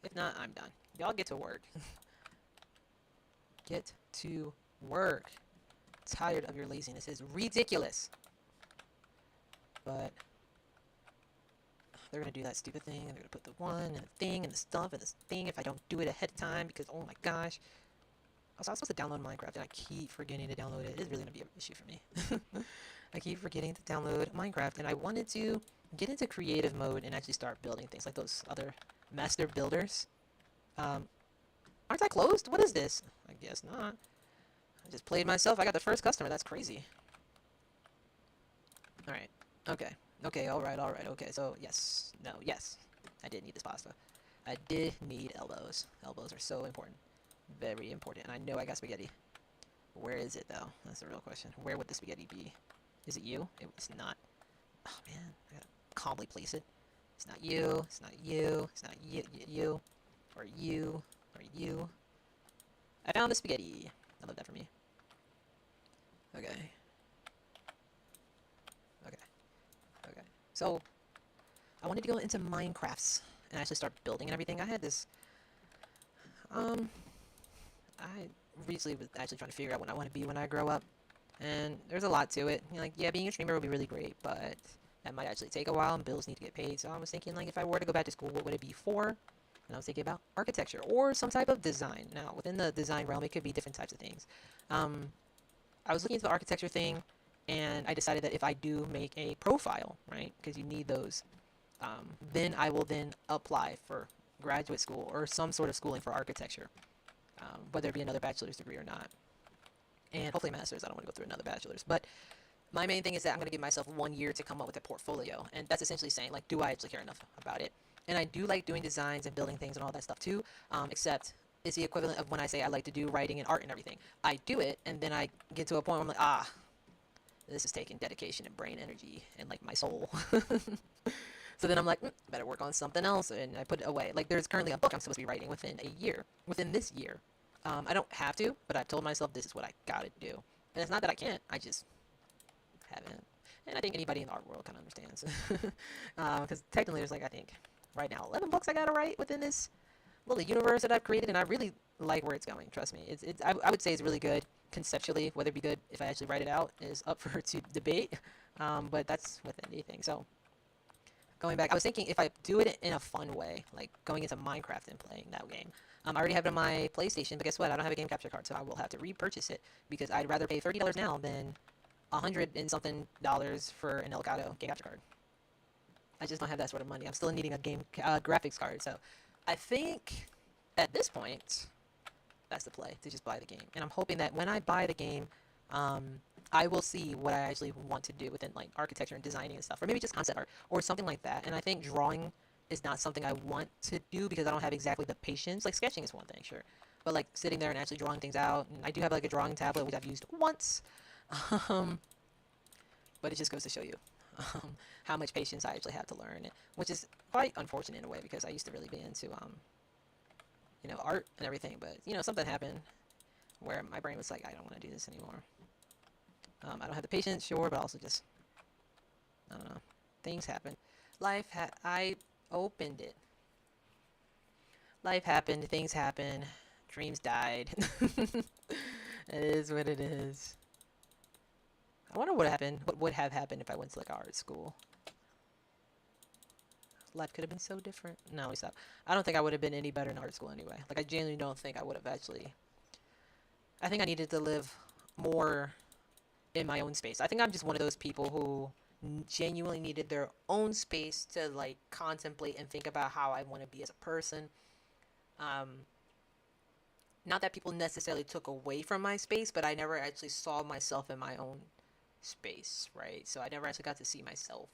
If not, I'm done. Y'all get to work. Get to work. Tired of your laziness. It's ridiculous. But they're going to do that stupid thing. They're going to put the one and the thing and the stuff and this thing if I don't do it ahead of time because, oh my gosh. Also, I was supposed to download Minecraft and I keep forgetting to download it. It's really going to be an issue for me. I keep forgetting to download Minecraft, and I wanted to get into creative mode and actually start building things like those other master builders. Aren't I closed? What is this? I guess not. I just played myself. I got the first customer. That's crazy. Alright. Okay. Okay, alright, okay. So, yes. No, yes. I did need this pasta. I did need elbows. Elbows are so important. Very important. And I know I got spaghetti. Where is it, though? That's the real question. Where would the spaghetti be? Is it you? It's not. Oh, man. I gotta calmly place it. It's not you. It's not you. It's not you. Or you. Or you. I found the spaghetti. I love that for me. Okay. Okay. Okay. So, I wanted to go into Minecrafts and actually start building and everything. I had this... I recently was actually trying to figure out what I want to be when I grow up. And there's a lot to it. Like, yeah, being a streamer would be really great, but that might actually take a while and bills need to get paid. So I was thinking, like, if I were to go back to school, what would it be for? And I was thinking about architecture or some type of design. Now, within the design realm, it could be different types of things. I was looking into the architecture thing, and I decided that if I do make a profile, right, because you need those, then I will then apply for graduate school or some sort of schooling for architecture, whether it be another bachelor's degree or not. And hopefully master's. I don't want to go through another bachelor's. But my main thing is that I'm going to give myself 1 year to come up with a portfolio. And that's essentially saying, like, do I actually care enough about it? And I do like doing designs and building things and all that stuff too, except it's the equivalent of when I say I like to do writing and art and everything. I do it, and then I get to a point where I'm like, this is taking dedication and brain energy and, like, my soul. So then I'm like, better work on something else, and I put it away. Like, there's currently a book I'm supposed to be writing within a year, within this year. I don't have to, but I've told myself this is what I gotta do. And it's not that I can't, I just haven't. And I think anybody in the art world kind of understands. Because technically there's like, I think, right now, 11 books I gotta write within this little universe that I've created, and I really like where it's going. Trust me, I would say it's really good conceptually. Whether it be good if I actually write it out is up for to debate. But that's with anything. So going back, I was thinking if I do it in a fun way, like going into Minecraft and playing that game. I already have it on my PlayStation, but guess what? I don't have a game capture card, so I will have to repurchase it because I'd rather pay $30 now than $100 and something for an Elgato game capture card. I just don't have that sort of money. I'm still needing a game graphics card, so I think at this point that's the play, to just buy the game. And I'm hoping that when I buy the game, I will see what I actually want to do within like architecture and designing and stuff, or maybe just concept art or something like that. And I think drawing is not something I want to do because I don't have exactly the patience. Like sketching is one thing, sure, but like sitting there and actually drawing things out. And I do have like a drawing tablet which I've used once, but it just goes to show you how much patience I actually have to learn it, which is quite unfortunate in a way because I used to really be into art and everything. But something happened where my brain was like, I don't want to do this anymore. I don't have the patience, sure, but also just I don't know. Things happen. I opened it. Life happened. Things happened. Dreams died. It is what it is. I wonder what happened. What would have happened if I went to like art school? Life could have been so different. No, stop. I don't think I would have been any better in art school anyway. Like I genuinely don't think I would have actually. I think I needed to live more in my own space. I think I'm just one of those people who genuinely needed their own space to like contemplate and think about how I want to be as a person. Not that people necessarily took away from my space, but I never actually saw myself in my own space, right? So I never actually got to see myself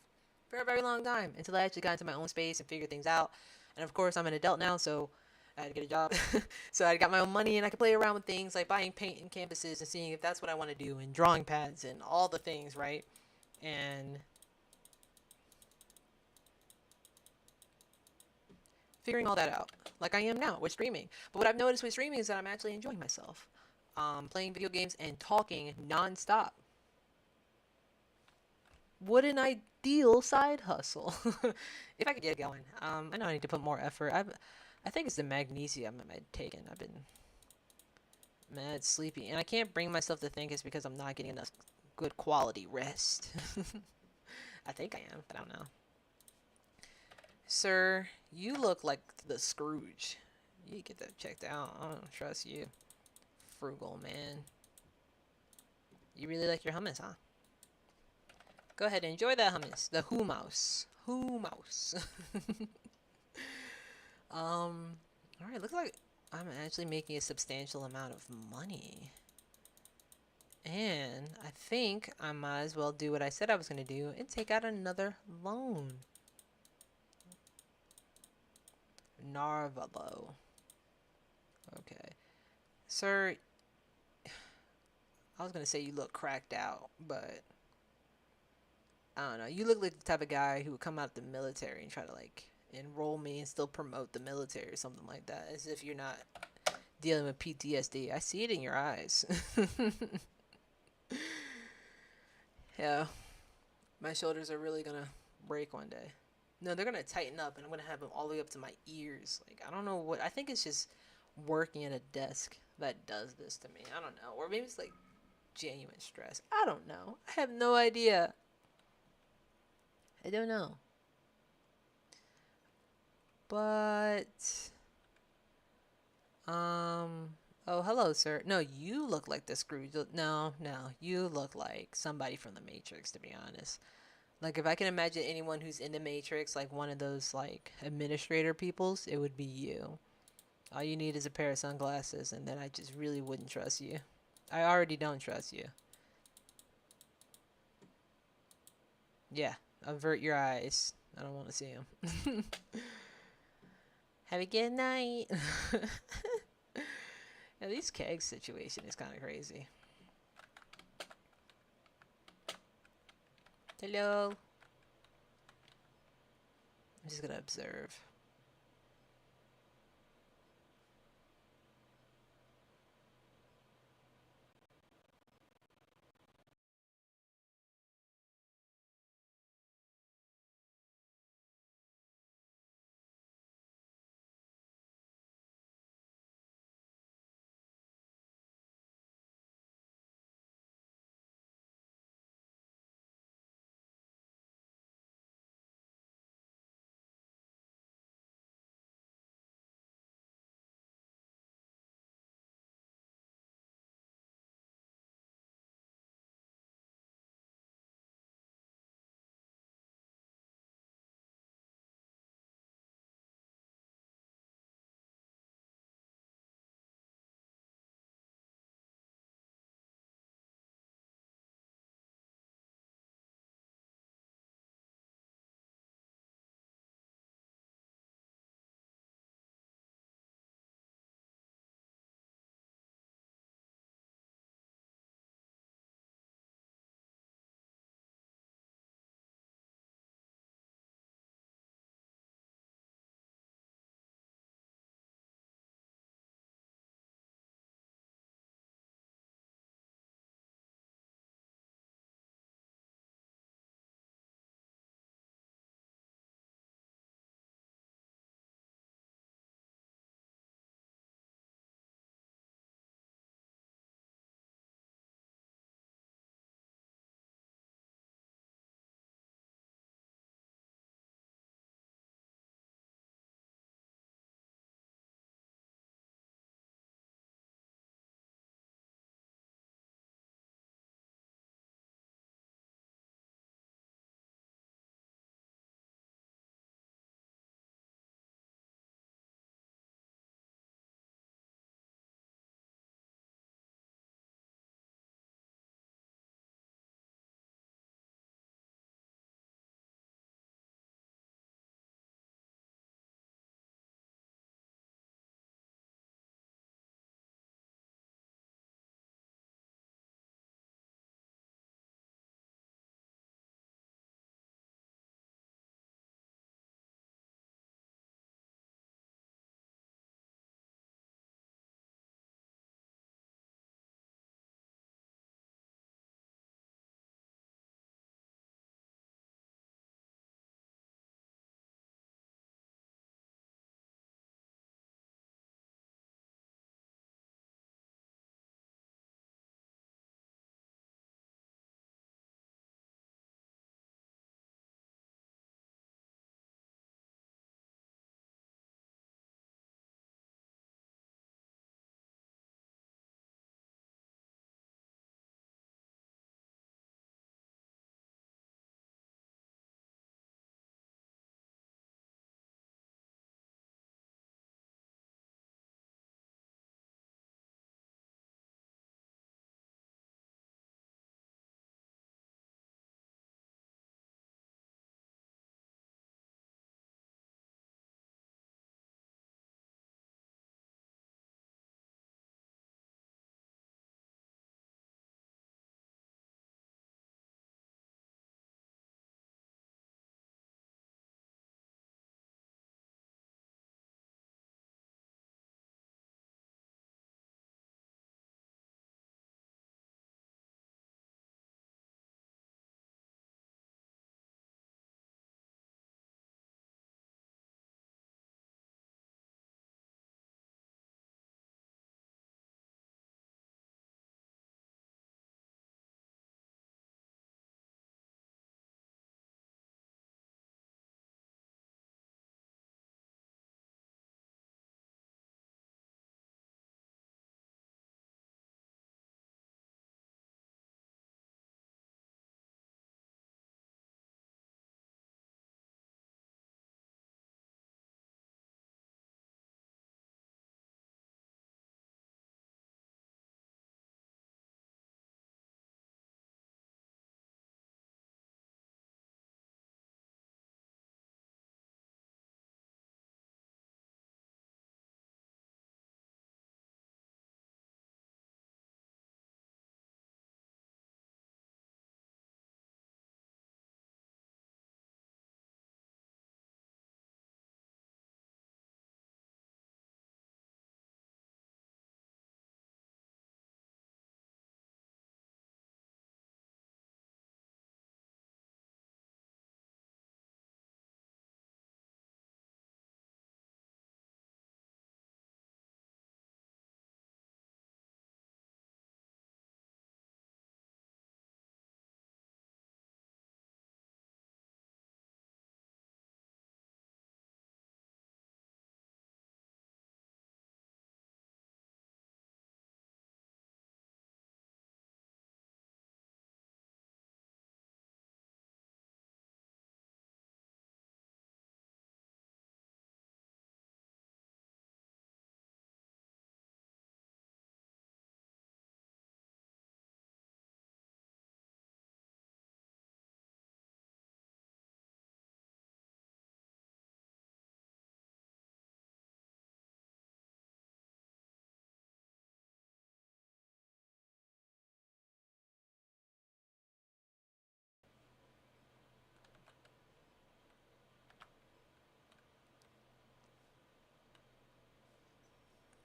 for a very long time until I actually got into my own space and figured things out. And of course, I'm an adult now, so I had to get a job. So I got my own money and I could play around with things like buying paint and canvases and seeing if that's what I want to do, and drawing pads and all the things, right? And figuring all that out like I am now with streaming. But what I've noticed with streaming is that I'm actually enjoying myself. Playing video games and talking nonstop. What an ideal side hustle. If I could get it going. I know I need to put more effort. I think it's the magnesium I'm taking. I've been mad sleepy. And I can't bring myself to think it's because I'm not getting enough good quality rest. I think I am, but I don't know. Sir, you look like the Scrooge. You get that checked out. I don't trust you. Frugal man. You really like your hummus, huh? Go ahead and enjoy that hummus. The hummus. Hummus. Alright, looks like I'm actually making a substantial amount of money. And I think I might as well do what I said I was going to do and take out another loan. Narvalo. Okay. Sir, I was going to say you look cracked out, but I don't know. You look like the type of guy who would come out of the military and try to like enroll me and still promote the military or something like that, as if you're not dealing with PTSD. I see it in your eyes. Yeah. My shoulders are really going to break one day. No, they're going to tighten up and I'm going to have them all the way up to my ears. Like, I don't know what. I think it's just working at a desk that does this to me. I don't know. Or maybe it's like genuine stress. I don't know. I have no idea. I don't know. But oh, hello, sir. No, you look like the Scrooge. No, you look like somebody from the Matrix, to be honest. Like, if I can imagine anyone who's in the Matrix, like one of those like administrator peoples, it would be you. All you need is a pair of sunglasses, and then I just really wouldn't trust you. I already don't trust you. Yeah, avert your eyes. I don't want to see them. Have a good night. Yeah, these kegs situation is kind of crazy. Hello. I'm just gonna observe.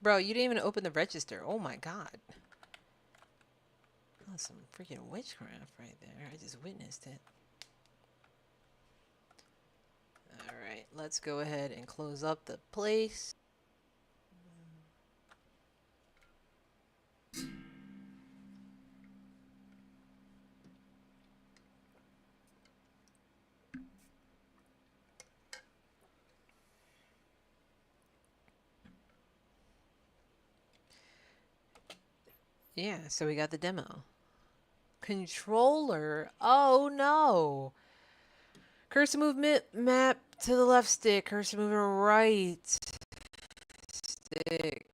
Bro, you didn't even open the register. Oh my god. That's some freaking witchcraft right there. I just witnessed it. Alright, let's go ahead and close up the place. Yeah, so we got the demo. Controller. Oh no. Cursor movement map to the left stick. Cursor movement right stick.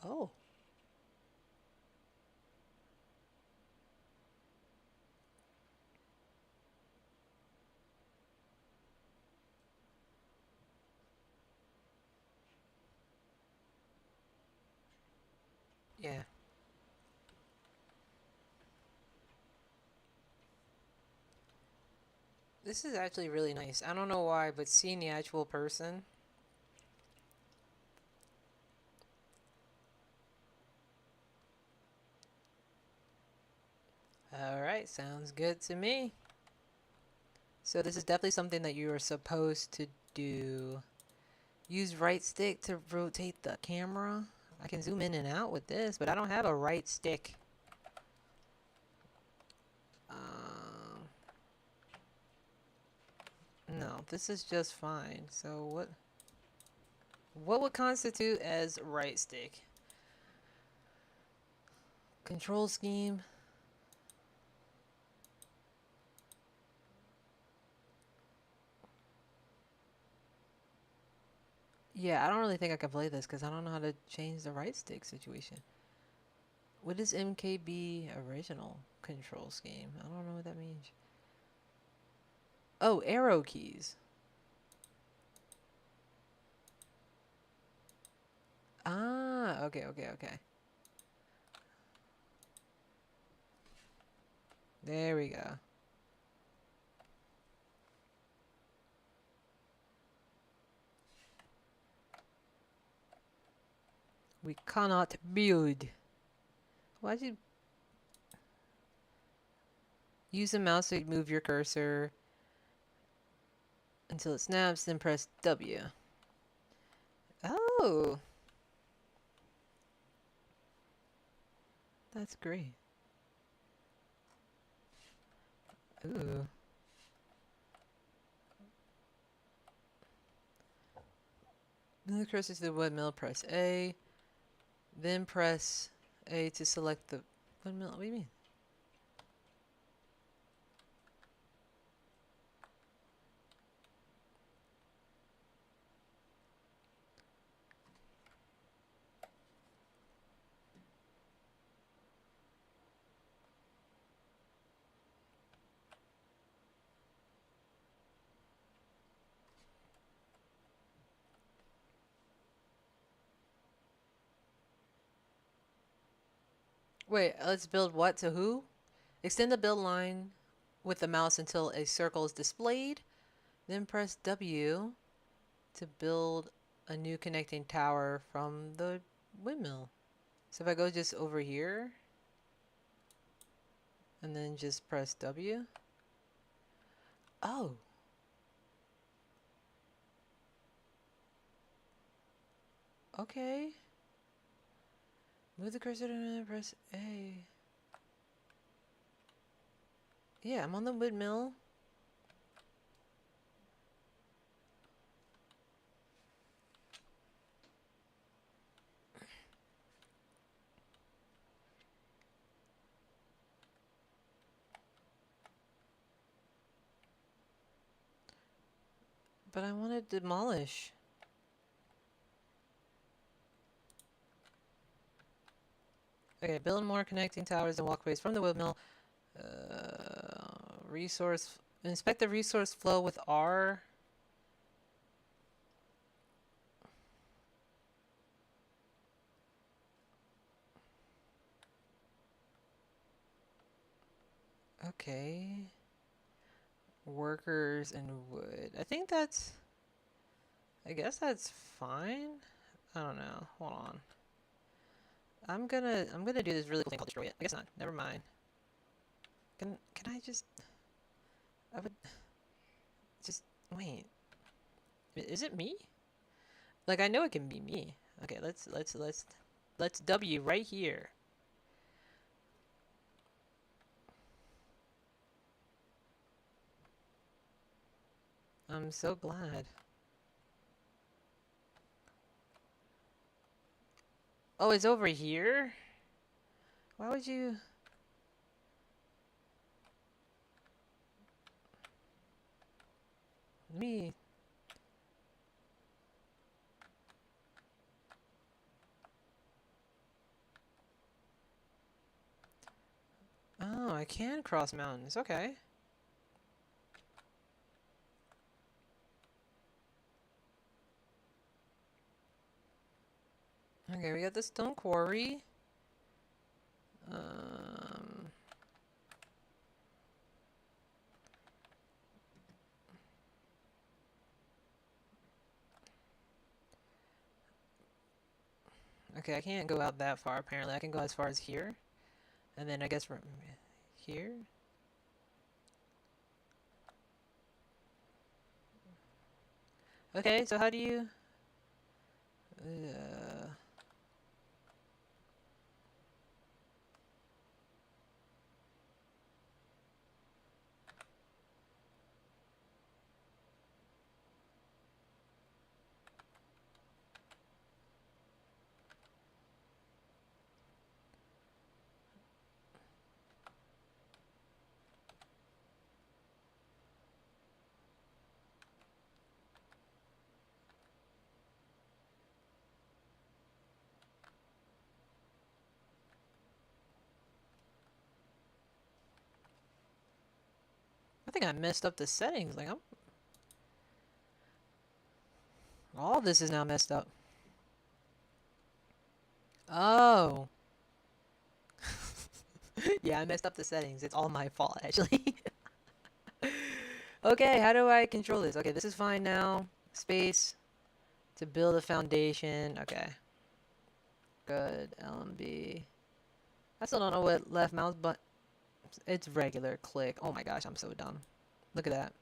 Oh. Yeah. This is actually really nice. I don't know why, but seeing the actual person. Alright, sounds good to me. So this is definitely something that you are supposed to do. Use right stick to rotate the camera. I can zoom in and out with this, but I don't have a right stick. Um, no, this is just fine. So what would constitute as right stick? Control scheme. Yeah, I don't really think I can play this because I don't know how to change the right stick situation. What is MKB original control scheme? I don't know what that means. Oh, arrow keys. Ah, okay, okay, okay. There we go. We cannot build. Why'd you use the mouse to move your cursor until it snaps, then press W. Oh, that's great. Ooh. Move the cursor to the windmill, press A. Then press A to select the windmill. What do you mean? Wait, let's build what to who? Extend the build line with the mouse until a circle is displayed. Then press W to build a new connecting tower from the windmill. So if I go just over here and then just press W. Oh. Okay. Move the cursor and press A. Yeah, I'm on the windmill. But I want to demolish. Okay, build more connecting towers and walkways from the windmill. Resource. Inspect the resource flow with R. Okay. Workers and wood. I guess that's fine. I don't know. Hold on. I'm gonna do this really cool thing called destroy it. I guess not. Never mind. Can I just I would just wait. Is it me? Like I know it can be me. Okay, let's W right here. I'm so glad. Oh, it's over here? Why would you? Me. I can cross mountains. Okay. Okay, we got the stone quarry. Um, okay, I can't go out that far apparently. I can go as far as here. And then I guess from here. Okay, so how do you... I think I messed up the settings. Like, all this is now messed up. Oh. Yeah, I messed up the settings. It's all my fault, actually. Okay, how do I control this? Okay, this is fine now. Space to build a foundation. Okay. Good. LMB. I still don't know what left mouse button. It's regular click. Oh my gosh, I'm so dumb. Look at that.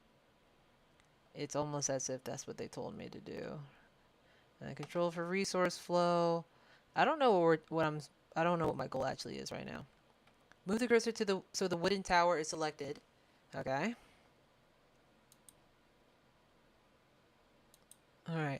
It's almost as if that's what they told me to do. And control for resource flow. I don't know I don't know what my goal actually is right now. Move the cursor to so the wooden tower is selected. Okay. All right.